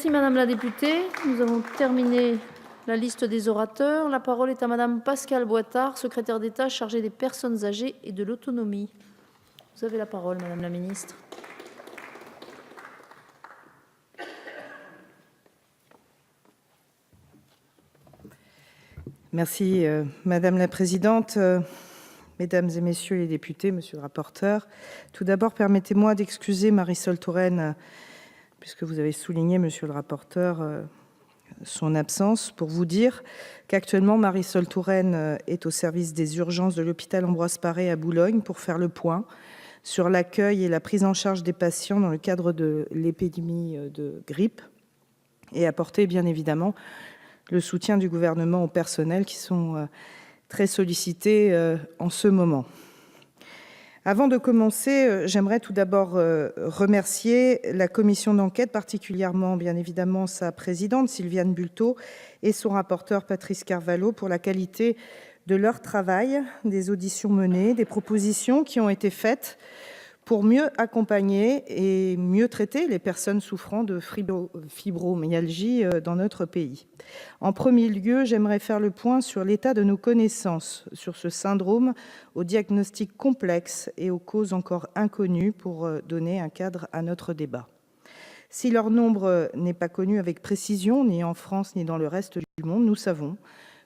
Merci Madame la députée. Nous avons terminé la liste des orateurs. La parole est à Madame Pascale Boitard, secrétaire d'État chargée des personnes âgées et de l'autonomie. Vous avez la parole, Madame la ministre. Merci Madame la Présidente, Mesdames et Messieurs les députés, Monsieur le rapporteur. Tout d'abord, permettez-moi d'excuser Marisol Touraine, puisque vous avez souligné, Monsieur le rapporteur, son absence, pour vous dire qu'actuellement Marisol Touraine est au service des urgences de l'hôpital Ambroise Paré à Boulogne pour faire le point sur l'accueil et la prise en charge des patients dans le cadre de l'épidémie de grippe et apporter bien évidemment le soutien du gouvernement aux personnels qui sont très sollicités en ce moment. Avant de commencer, j'aimerais tout d'abord remercier la commission d'enquête, particulièrement bien évidemment sa présidente Sylviane Bulteau et son rapporteur Patrice Carvalho pour la qualité de leur travail, des auditions menées, des propositions qui ont été faites pour mieux accompagner et mieux traiter les personnes souffrant de fibromyalgie dans notre pays. En premier lieu, j'aimerais faire le point sur l'état de nos connaissances sur ce syndrome, au diagnostic complexe et aux causes encore inconnues pour donner un cadre à notre débat. Si leur nombre n'est pas connu avec précision, ni en France ni dans le reste du monde, nous savons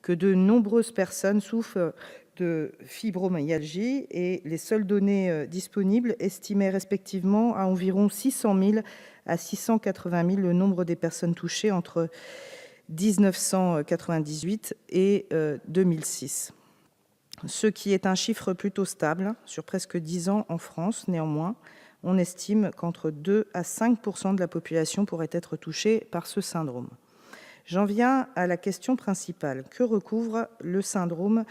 que de nombreuses personnes souffrent de fibromyalgie et les seules données disponibles estimaient respectivement à environ 600 000 à 680 000 le nombre des personnes touchées entre 1998 et 2006. Ce qui est un chiffre plutôt stable sur presque 10 ans en France. Néanmoins, on estime qu'entre 2 à 5 % de la population pourrait être touchée par ce syndrome. J'en viens à la question principale. Que recouvre le syndrome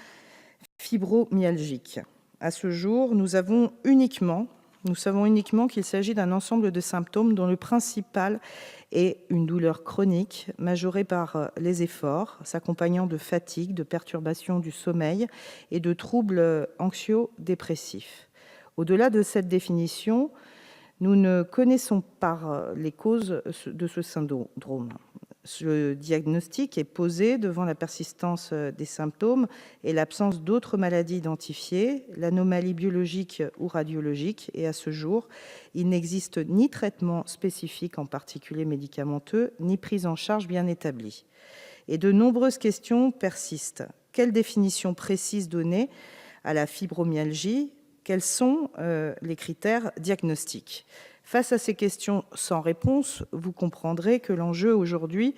fibromyalgique? À ce jour, nous savons uniquement qu'il s'agit d'un ensemble de symptômes dont le principal est une douleur chronique majorée par les efforts, s'accompagnant de fatigue, de perturbations du sommeil et de troubles anxio-dépressifs. Au-delà de cette définition, nous ne connaissons pas les causes de ce syndrome. Ce diagnostic est posé devant la persistance des symptômes et l'absence d'autres maladies identifiées, l'anomalie biologique ou radiologique. Et à ce jour, il n'existe ni traitement spécifique, en particulier médicamenteux, ni prise en charge bien établie. Et de nombreuses questions persistent. Quelle définition précise donner à la fibromyalgie? Quels sont les critères diagnostiques? Face à ces questions sans réponse, vous comprendrez que l'enjeu aujourd'hui,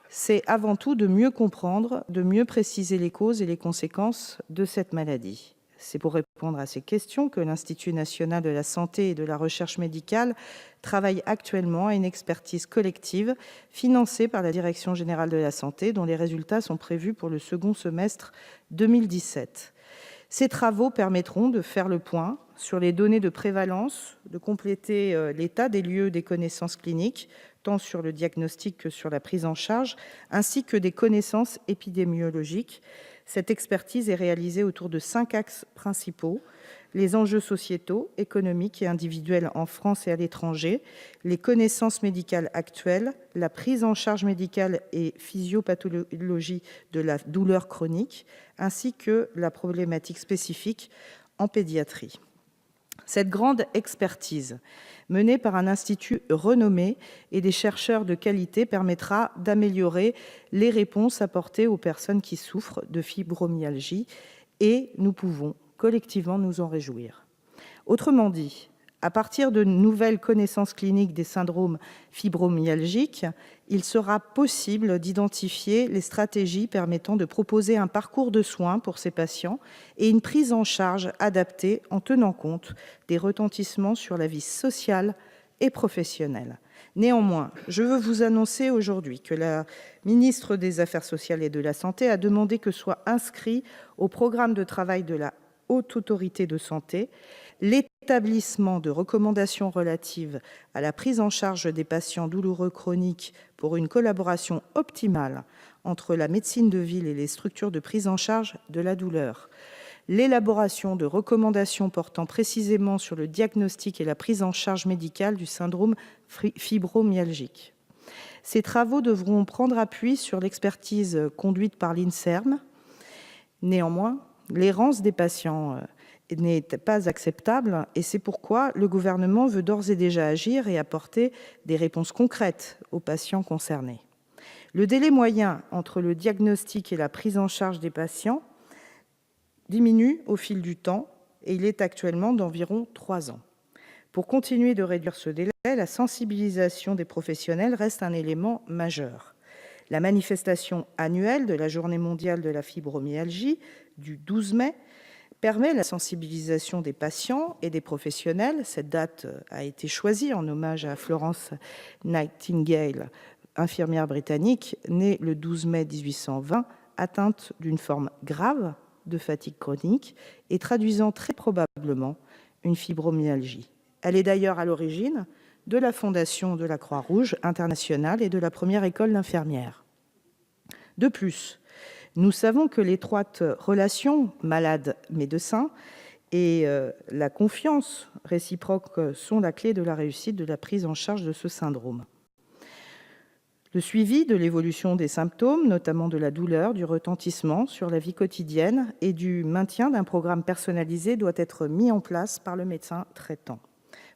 c'est avant tout de mieux comprendre, de mieux préciser les causes et les conséquences de cette maladie. C'est pour répondre à ces questions que l'Institut national de la santé et de la recherche médicale travaille actuellement à une expertise collective financée par la Direction générale de la santé, dont les résultats sont prévus pour le second semestre 2017. Ces travaux permettront de faire le point sur les données de prévalence, de compléter l'état des lieux des connaissances cliniques, tant sur le diagnostic que sur la prise en charge, ainsi que des connaissances épidémiologiques. Cette expertise est réalisée autour de 5 axes principaux: les enjeux sociétaux, économiques et individuels en France et à l'étranger, les connaissances médicales actuelles, la prise en charge médicale et physiopathologie de la douleur chronique, ainsi que la problématique spécifique en pédiatrie. Cette grande expertise, menée par un institut renommé et des chercheurs de qualité, permettra d'améliorer les réponses apportées aux personnes qui souffrent de fibromyalgie et nous pouvons collectivement nous en réjouir. Autrement dit, à partir de nouvelles connaissances cliniques des syndromes fibromyalgiques, il sera possible d'identifier les stratégies permettant de proposer un parcours de soins pour ces patients et une prise en charge adaptée en tenant compte des retentissements sur la vie sociale et professionnelle. Néanmoins, je veux vous annoncer aujourd'hui que la ministre des Affaires sociales et de la Santé a demandé que soit inscrit au programme de travail de la Haute Autorité de santé l'établissement de recommandations relatives à la prise en charge des patients douloureux chroniques pour une collaboration optimale entre la médecine de ville et les structures de prise en charge de la douleur, l'élaboration de recommandations portant précisément sur le diagnostic et la prise en charge médicale du syndrome fibromyalgique. Ces travaux devront prendre appui sur l'expertise conduite par l'INSERM. Néanmoins, l'errance des patients n'est pas acceptable et c'est pourquoi le gouvernement veut d'ores et déjà agir et apporter des réponses concrètes aux patients concernés. Le délai moyen entre le diagnostic et la prise en charge des patients diminue au fil du temps et il est actuellement d'environ 3 ans. Pour continuer de réduire ce délai, la sensibilisation des professionnels reste un élément majeur. La manifestation annuelle de la Journée mondiale de la fibromyalgie du 12 mai permet la sensibilisation des patients et des professionnels. Cette date a été choisie en hommage à Florence Nightingale, infirmière britannique née le 12 mai 1820, atteinte d'une forme grave de fatigue chronique et traduisant très probablement une fibromyalgie. Elle est d'ailleurs à l'origine de la fondation de la Croix-Rouge internationale et de la première école d'infirmières. De plus, nous savons que l'étroite relation malade-médecin et la confiance réciproque sont la clé de la réussite de la prise en charge de ce syndrome. Le suivi de l'évolution des symptômes, notamment de la douleur, du retentissement sur la vie quotidienne et du maintien d'un programme personnalisé doit être mis en place par le médecin traitant.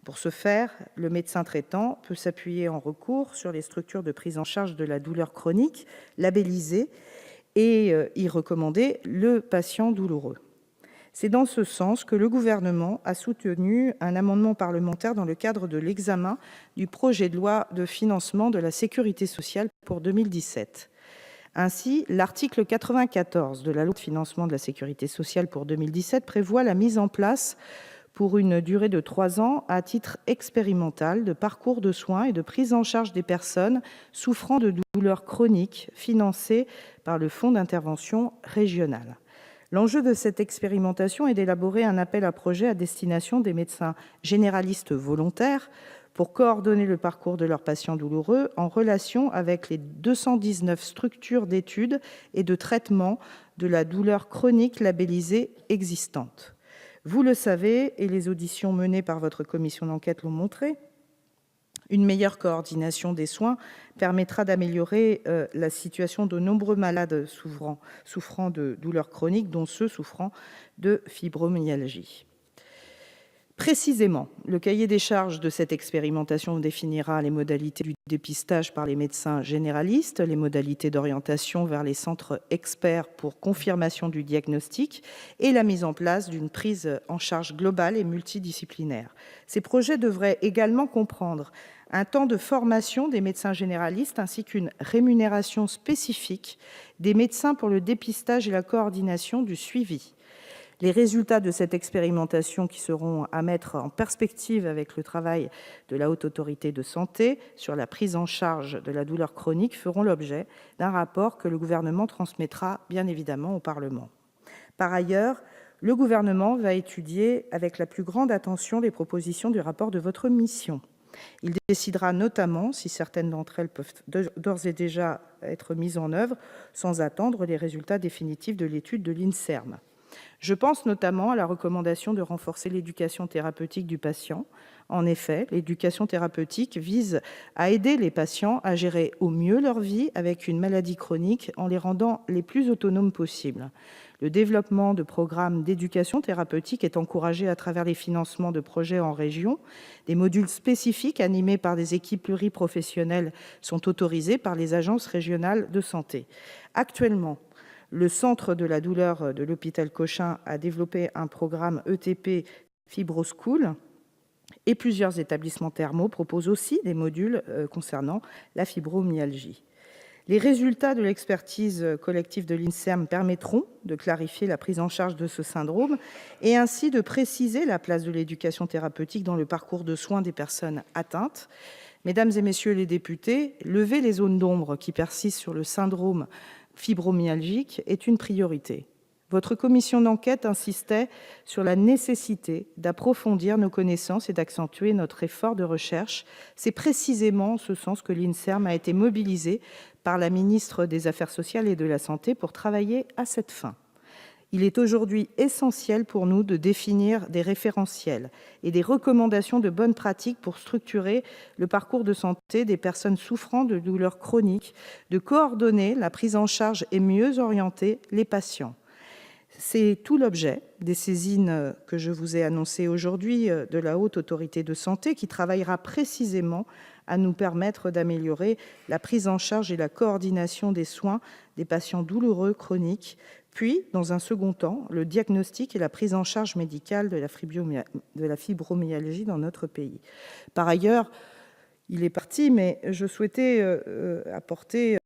Pour ce faire, le médecin traitant peut s'appuyer en recours sur les structures de prise en charge de la douleur chronique labellisées et y recommander le patient douloureux. C'est dans ce sens que le gouvernement a soutenu un amendement parlementaire dans le cadre de l'examen du projet de loi de financement de la sécurité sociale pour 2017. Ainsi, l'article 94 de la loi de financement de la sécurité sociale pour 2017 prévoit la mise en place pour une durée de 3 ans, à titre expérimental, de parcours de soins et de prise en charge des personnes souffrant de douleurs chroniques financés par le Fonds d'intervention régional. L'enjeu de cette expérimentation est d'élaborer un appel à projets à destination des médecins généralistes volontaires pour coordonner le parcours de leurs patients douloureux en relation avec les 219 structures d'études et de traitement de la douleur chronique labellisées existantes. Vous le savez, et les auditions menées par votre commission d'enquête l'ont montré, une meilleure coordination des soins permettra d'améliorer la situation de nombreux malades souffrant de douleurs chroniques, dont ceux souffrant de fibromyalgie. Précisément, le cahier des charges de cette expérimentation définira les modalités du dépistage par les médecins généralistes, les modalités d'orientation vers les centres experts pour confirmation du diagnostic et la mise en place d'une prise en charge globale et multidisciplinaire. Ces projets devraient également comprendre un temps de formation des médecins généralistes ainsi qu'une rémunération spécifique des médecins pour le dépistage et la coordination du suivi. Les résultats de cette expérimentation, qui seront à mettre en perspective avec le travail de la Haute Autorité de santé sur la prise en charge de la douleur chronique, feront l'objet d'un rapport que le gouvernement transmettra bien évidemment au Parlement. Par ailleurs, le gouvernement va étudier avec la plus grande attention les propositions du rapport de votre mission. Il décidera notamment si certaines d'entre elles peuvent d'ores et déjà être mises en œuvre sans attendre les résultats définitifs de l'étude de l'INSERM. Je pense notamment à la recommandation de renforcer l'éducation thérapeutique du patient. En effet, l'éducation thérapeutique vise à aider les patients à gérer au mieux leur vie avec une maladie chronique en les rendant les plus autonomes possibles. Le développement de programmes d'éducation thérapeutique est encouragé à travers les financements de projets en région. Des modules spécifiques animés par des équipes pluriprofessionnelles sont autorisés par les agences régionales de santé. Actuellement, le Centre de la douleur de l'hôpital Cochin a développé un programme ETP FibroSchool et plusieurs établissements thermaux proposent aussi des modules concernant la fibromyalgie. Les résultats de l'expertise collective de l'INSERM permettront de clarifier la prise en charge de ce syndrome et ainsi de préciser la place de l'éducation thérapeutique dans le parcours de soins des personnes atteintes. Mesdames et messieurs les députés, lever les zones d'ombre qui persistent sur le syndrome fibromyalgique est une priorité. Votre commission d'enquête insistait sur la nécessité d'approfondir nos connaissances et d'accentuer notre effort de recherche. C'est précisément en ce sens que l'INSERM a été mobilisé par la ministre des Affaires sociales et de la Santé pour travailler à cette fin. Il est aujourd'hui essentiel pour nous de définir des référentiels et des recommandations de bonnes pratiques pour structurer le parcours de santé des personnes souffrant de douleurs chroniques, de coordonner la prise en charge et mieux orienter les patients. C'est tout l'objet des saisines que je vous ai annoncées aujourd'hui de la Haute Autorité de Santé, qui travaillera précisément à nous permettre d'améliorer la prise en charge et la coordination des soins des patients douloureux chroniques, puis, dans un second temps, le diagnostic et la prise en charge médicale de la fibromyalgie dans notre pays. Par ailleurs, il est parti, mais je souhaitais apporter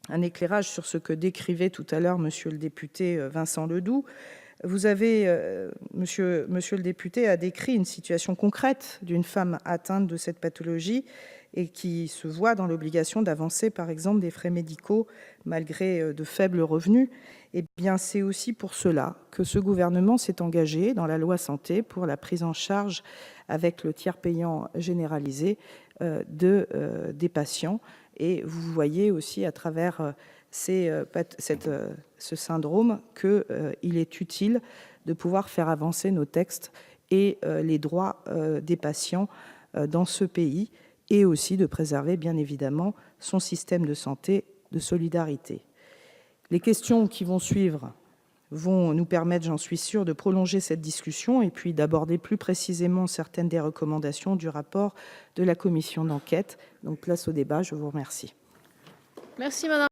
un éclairage sur ce que décrivait tout à l'heure monsieur le député Vincent Ledoux. Vous avez, monsieur le député, a décrit une situation concrète d'une femme atteinte de cette pathologie et qui se voit dans l'obligation d'avancer, par exemple, des frais médicaux malgré de faibles revenus. Eh bien, c'est aussi pour cela que ce gouvernement s'est engagé dans la loi santé pour la prise en charge avec le tiers payant généralisé des patients. Et vous voyez aussi à travers ce syndrome qu'il est utile de pouvoir faire avancer nos textes et les droits des patients dans ce pays, et aussi de préserver, bien évidemment, son système de santé de solidarité. Les questions qui vont suivre vont nous permettre, j'en suis sûre, de prolonger cette discussion et puis d'aborder plus précisément certaines des recommandations du rapport de la commission d'enquête. Donc, place au débat. Je vous remercie. Merci, madame.